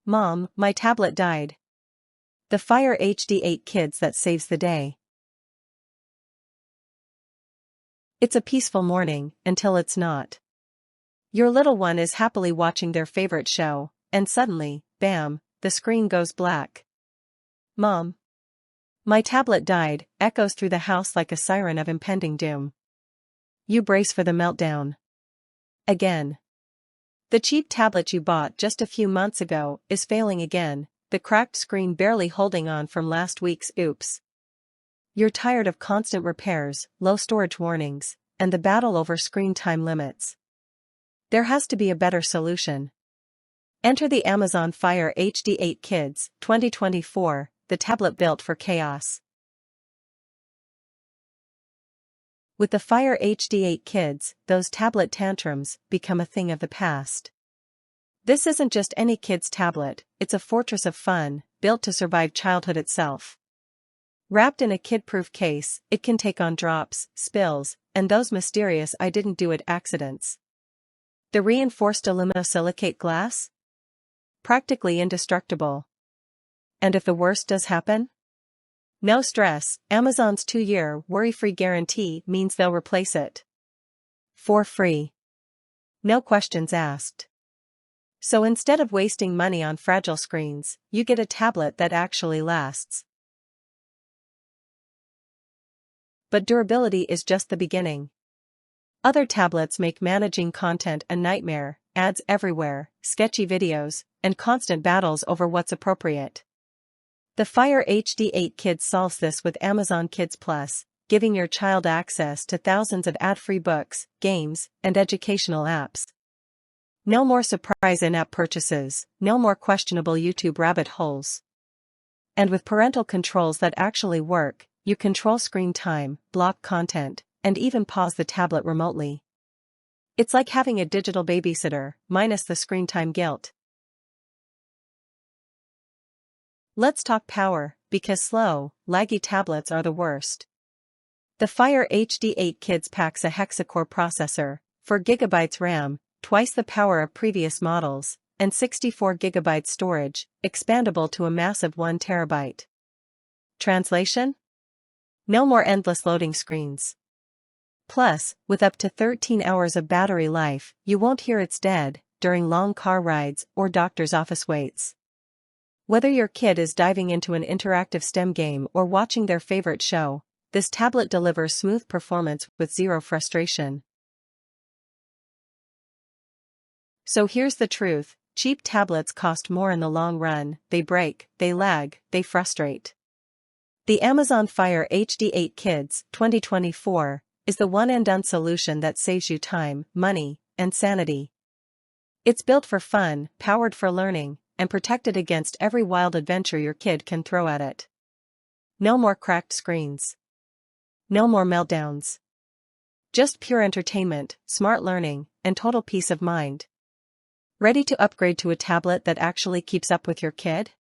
Mom, my tablet died. The Fire HD 8 Kids that saves the day. It's a peaceful morning, until it's not. Your little one is happily watching their favorite show, and suddenly, bam, the screen goes black. Mom, my tablet died, echoes through the house like a siren of impending doom. You brace for the meltdown. Again. The cheap tablet you bought just a few months ago is failing again, the cracked screen barely holding on from last week's oops. You're tired of constant repairs, low storage warnings, and the battle over screen time limits. There has to be a better solution. Enter the Amazon Fire HD 8 Kids 2024, the tablet built for chaos. With the Fire HD 8 Kids, those tablet tantrums become a thing of the past. This isn't just any kid's tablet, it's a fortress of fun, built to survive childhood itself. Wrapped in a kid-proof case, it can take on drops, spills, and those mysterious "I didn't do it" accidents. The reinforced aluminosilicate glass? Practically indestructible. And if the worst does happen? No stress, Amazon's 2-year worry-free guarantee means they'll replace it. For free. No questions asked. So instead of wasting money on fragile screens, you get a tablet that actually lasts. But durability is just the beginning. Other tablets make managing content a nightmare, ads everywhere, sketchy videos, and constant battles over what's appropriate. The Fire HD 8 Kids solves this with Amazon Kids Plus, giving your child access to thousands of ad-free books, games, and educational apps. No more surprise in-app purchases, no more questionable YouTube rabbit holes. And with parental controls that actually work, you control screen time, block content, and even pause the tablet remotely. It's like having a digital babysitter, minus the screen time guilt. Let's talk power, because slow, laggy tablets are the worst. The Fire HD 8 Kids packs a hexa-core processor, 4GB RAM, twice the power of previous models, and 64GB storage, expandable to a massive 1TB. Translation? No more endless loading screens. Plus, with up to 13 hours of battery life, you won't hear it's dead during long car rides or doctor's office waits. Whether your kid is diving into an interactive STEM game or watching their favorite show, this tablet delivers smooth performance with zero frustration. So here's the truth, cheap tablets cost more in the long run, they break, they lag, they frustrate. The Amazon Fire HD 8 Kids 2024 is the one-and-done solution that saves you time, money, and sanity. It's built for fun, powered for learning, and protected against every wild adventure your kid can throw at it. No more cracked screens. No more meltdowns. Just pure entertainment, smart learning, and total peace of mind. Ready to upgrade to a tablet that actually keeps up with your kid?